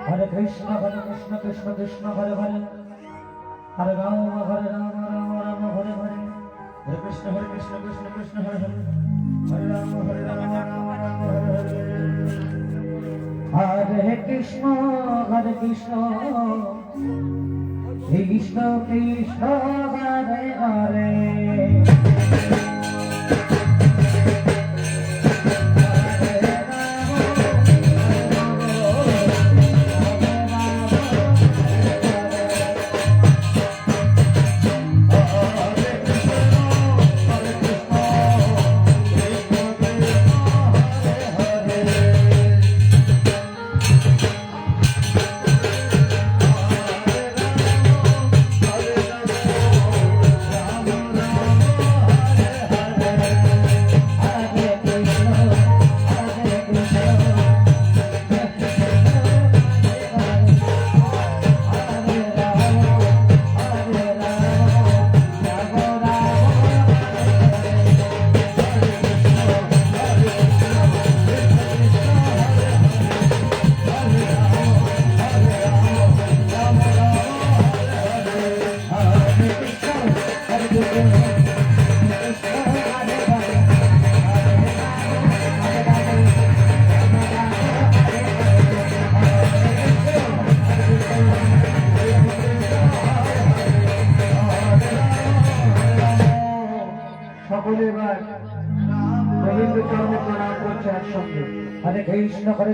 हरे कृष्ण कृष्ण कृष्ण हरे हरे हरे राम राम राम हरे हरे हरे कृष्ण कृष्ण कृष्ण हरे हरे हरे राम राम राम हरे हरे हरे कृष्ण कृष्ण कृष्ण हरे हरे हरे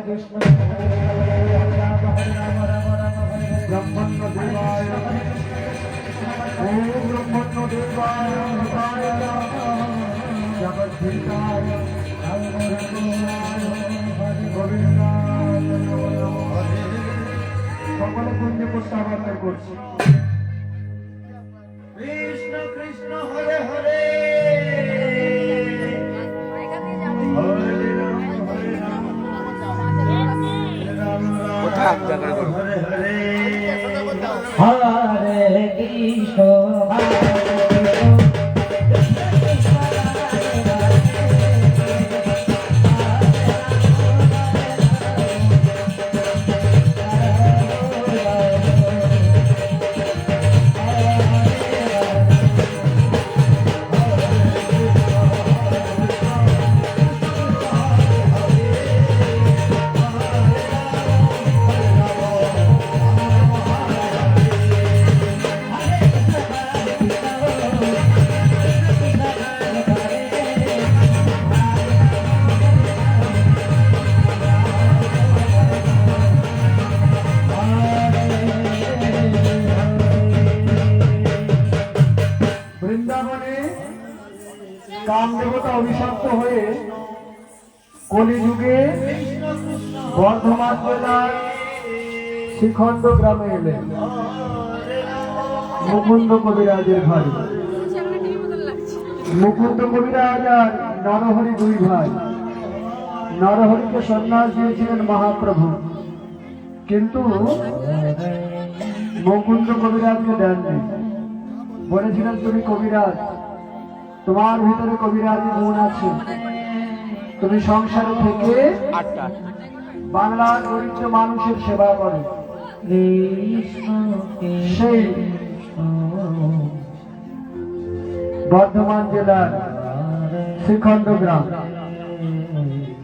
कृष्ण ब्रह्मण्य देवाय ओम ब्रह्मण्य देवाय जगद्धिताय हरे गोविंदाय সকলে পুণ্য প্রস্তাবনা করছি কৃষ্ণ কৃষ্ণ হরে হরে हरे कृष्ण কামদেবতা অভিশপ্ত হয়ে কলিযুগে বর্ধমান জেলার শ্রীখণ্ড গ্রামে এলেন মুকুন্দ কবিরাজের ভাই। মুকুন্দ কবিরাজ আর নরহরি দুই ভাই। নরহরিকে সন্ন্যাস দিয়েছিলেন মহাপ্রভু, কিন্তু মুকুন্দ কবিরাজকে দেননি। বলেছিলেন তুমি কবিরাজ, তোমার ভিতরে কবিরাজি গুণ আছে, তুমি সংসারে থেকে বাংলার দরিদ্র মানুষের সেবা করো। সেই বর্ধমান জেলার শ্রীখণ্ড গ্রাম।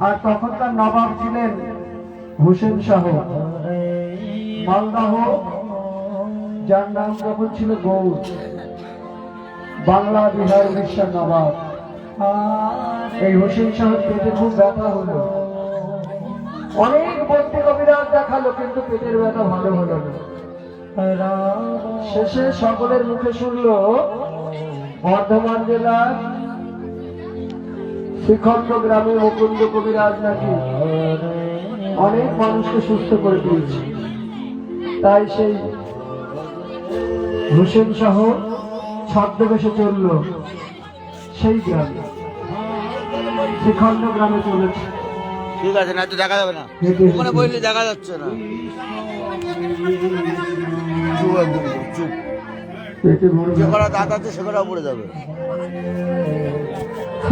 আর তখনকার নবাব ছিলেন হুসেন শাহ। মালদাহ, যার নাম তখন ছিল গৌড়, বাংলা বিহার উড়িষ্যার নবাব। এই হোসেন শাহ পেটে খুব ব্যথা হলো, অনেক বলতে কবিরাজ দেখালো, কিন্তু পেটের ব্যথা ভালো হলো না। শেষে সকলের মুখে শুনলো বর্ধমান জেলার শ্রীখণ্ড গ্রামে মুকুন্দ কবিরাজ নাকি অনেক মানুষকে সুস্থ করে দিয়েছে। তাই সেই হোসেন শাহ ছদ্মবেশে চলল সেই গ্রামে, শ্রীখণ্ড গ্রামে চলেছে। ঠিক আছে, না তো দেখা যাবে না, ওখানে বললে দেখা যাচ্ছে না। পেটে ভরে যে করা দাঁত আছে সে করা পড়ে যাবে।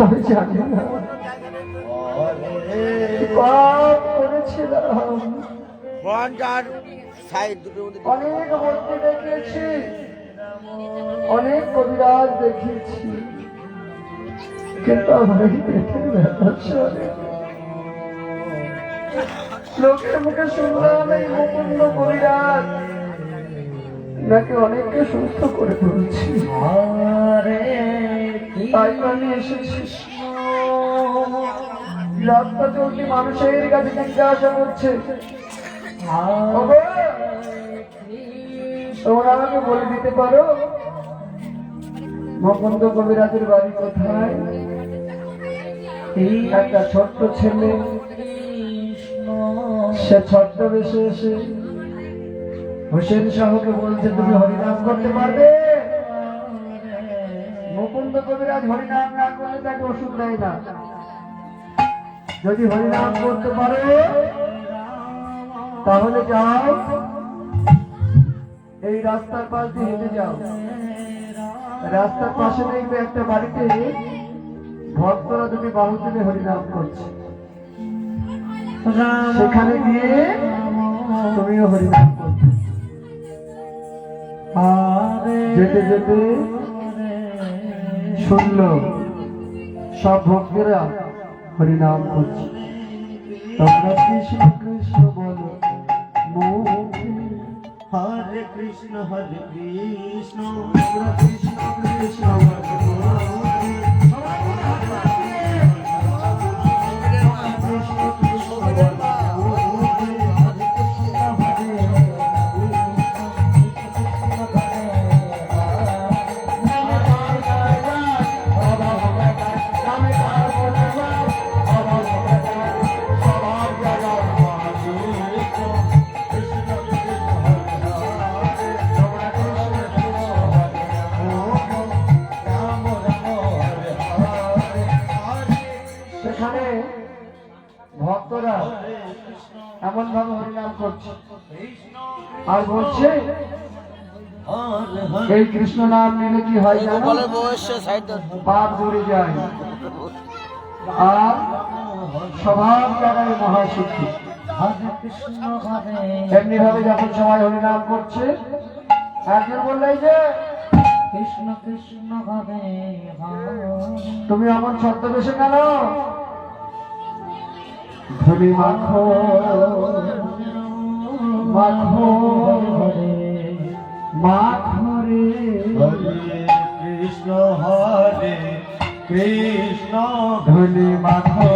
আমি জানি না পাপ করেছিলাম, ফ্রন্ট আর সাইড দুটোর মধ্যে অনেক মূর্তি দেখেছি, অনেক কবিরাজ দেখেছি, কিন্তু আমার এই পেটের ব্যথা সরে লোকের মুখে শুনলাম এই মুকুন্দ কবিরাজ নাকি অনেককে সুস্থ করে তুলছি। তাই আমি এসেছি। রাস্তা চলতি মানুষের কাছে জিজ্ঞাসা করছে, ওগো, তোমরা আমাকে বলে দিতে পারো মুকুন্দ কবিরাজের বাড়ি কোথায়? একটা ছোট্ট ছেলে সে ছদ্মবেশে এসে হোসেন শাহকে বলছে, তুমি হরিনাম করতে পারবে? মুকুন্দ কবিরাজ হরিনাম না করলে তাকে ওষুধ দেয় না। যদি হরিনাম করতে পারো তাহলে যাও, এই রাস্তার পাশ দিয়ে হেঁটে যাও। রাস্তার পাশে দেখবে একটা বাড়িতে ভক্তরা দুটি বাহু তুলে হরিনাম করছে, সেখানে গিয়ে তুমিও হরিনাম করবে। যেতে যেতে শুনল সব ভক্তেরা হরিনাম করছে। তোমরা কৃষ্ণ কৃষ্ণ বলো মুখে, হরে কৃষ্ণ তোমরা কৃষ্ণ কৃষ্ণ বলো মুখে। কৃষ্ণ কৃষ্ণ বলো মুখে। সেখানে ভক্তরা এমন ভাবে হরিনাম করছে আর বলছে, এই কৃষ্ণ নাম নিলে কি হয় জানো? গোপালের বয়সে সাইড পাপ দূরে যায় আর স্বভাব জায়গায় মহাসুখী। এমনি ভাবে যখন সবাই হরিনাম করছে, একজন বললেই যে কৃষ্ণ কৃষ্ণ হরে তুমি আমার ছদ্মবেশে কেন? ধুলি মাখো মাখো মাখো রে কৃষ্ণ হরে কৃষ্ণ ধুলি মাখো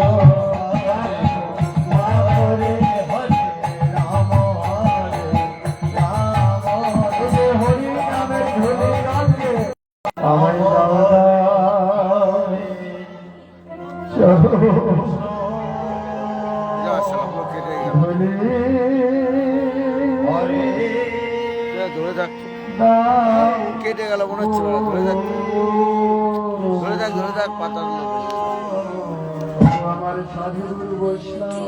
মাখো রে হরে রাম হরি নামের ধুলি রাখে আমার দাদা কেটে গেল ধুলি ধরে থাক দাও কেটে গেল মনে হচ্ছে ধরে থাক ধরে থাক পাতা আমার সাধু বৈষ্ণব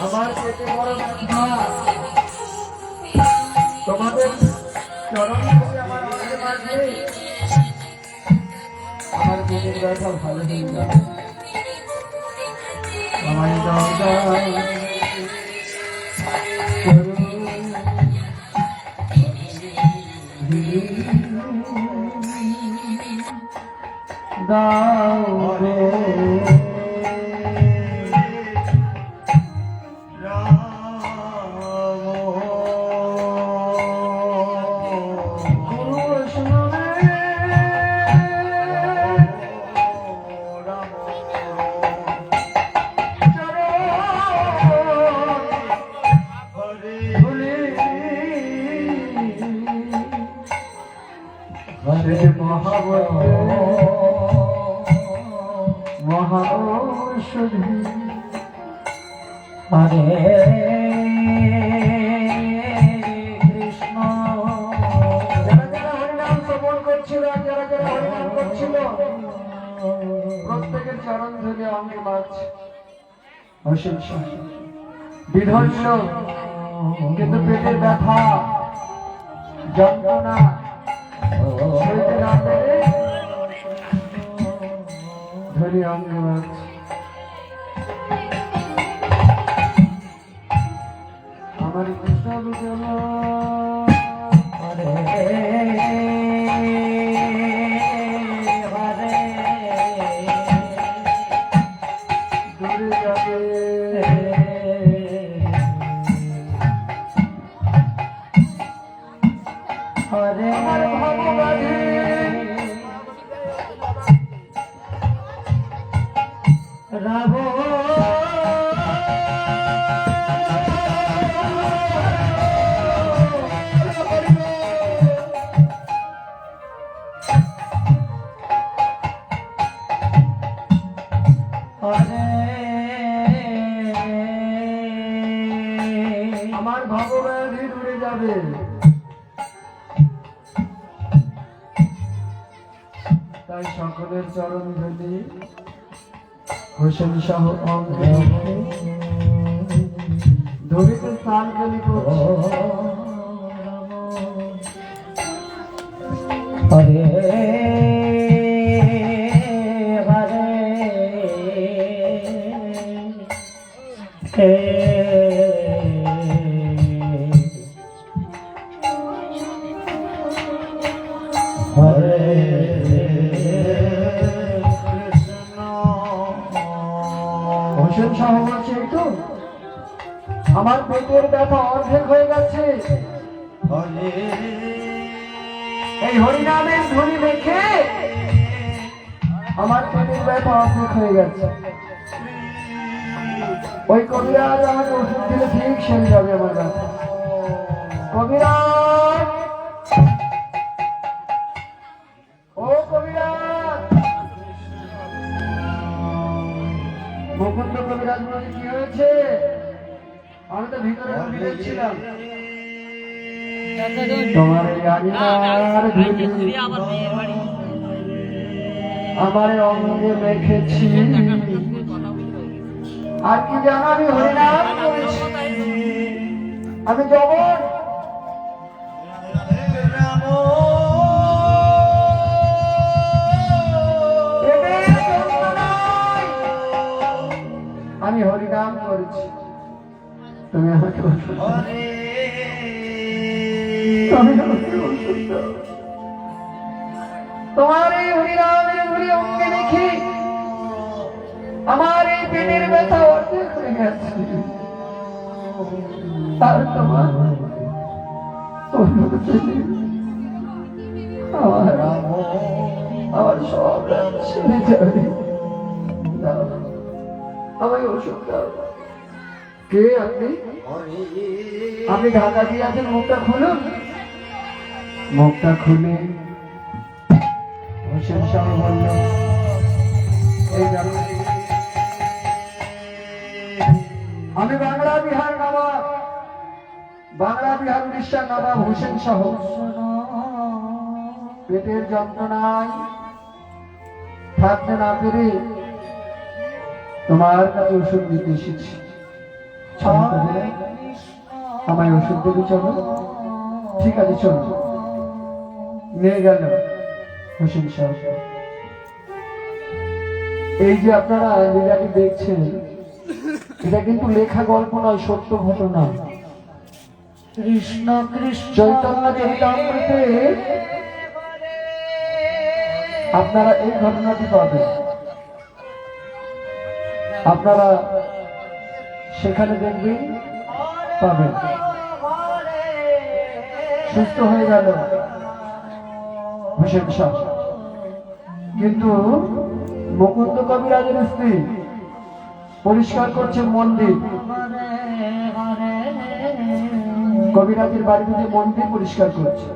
আমার পেটে বড় ব্যথা, তোমাদের চরণ ধরে আমার মাঝে মাঝে আমার পেটের ব্যথা ভালো হয়ে যাবে। আমার দাদা দাও রে মহাঔষধি হরে কৃষ্ণ যারা যারা হরিনাম শ্রবণ করছিল আর যারা যারা হরিনাম করছিল প্রত্যেকের চরণ ধরে অঙ্গে মারছে। অশেষ বিধর্ষ কিন্তু পেটের ব্যথা যন্ত্রণা সইতে না পেরে ধরে অঙ্গে মারছে। হরে কৃষ্ণ বিজয় হরে হরে দূরে যাবে হরে আমার ভগবানে রাব আমার ভগবানে দূরে যাবে তাই সকলের চরণ ধরে হোসেন শাহ অঙ্গে ধরিতে স্নান কালি করছে হরে হরে হরে হোসেন শাহ বলছে তো আমার পেটের ব্যথা অর্ধেক হয়ে গেছে এই হরিনামের ধ্বনি দেখে আমার পেটের ব্যথা অর্ধেক হয়ে গেছে ওই কবিরাজ আমাকে ওষুধ দিলে ঠিক সেরে যাবে আমার ব্যথা কবিরাজ ও কবিরাজ মুকুন্দ কবিরাজ বলে কি হয়েছে আমি তো ভিতরে কবিরাজ ছিলাম তোমার এই আলিমার ধুলি আমার অঙ্গে মেখেছি আর কি জানো আমি হরিনাম করেছি আমি জগৎ আমি হরিনাম করেছি তুমি আমাকে ওষুধ দাও। আমি আমাকে ওষুধ দাও। তোমার এই হরিনামের হরি অঙ্গে দেখি আমার এই পেটের ব্যথা অর্ধেক হয়ে গেছে আর তোমার অনুরোধে আমার সব ছেড়ে যাবে দাও, আমাকে ওষুধ দাও। কে আপনি? আপনি ঢাকা দিয়ে আছেন, মুখটা খুলুন। মুখটা খুলে হোসেন শাহ বলল, এই দেখো, আমি বাংলা বিহার নবাব, বাংলা বিহার উড়িষ্যার নবাব হোসেন শাহ পেটের যন্ত্রণায় থাকতে না পেরে তোমার কাছে ওষুধ দিতে এসেছি। আমায় ওষুধ দেবে? চলো, ঠিক আছে চলো। নিয়ে গেল হোসেন শাহ। এই যে আপনারা লীলাটি দেখছেন, এটা কিন্তু লেখা গল্প নয়, সত্য ঘটনা। কৃষ্ণ কৃষ্ণ চৈতন্য চরিতামৃতে আপনারা এই ঘটনাটি পাবেন। আপনারা সেখানে দেখবেন, পাবেন। সুস্থ হয়ে গেল হোসেন শাহ, কিন্তু মুকুন্দ কবিরাজের স্ত্রী পরিষ্কার করছে মন্দির। কবিরাজের বাড়িতে যে মন্দির পরিষ্কার করছে।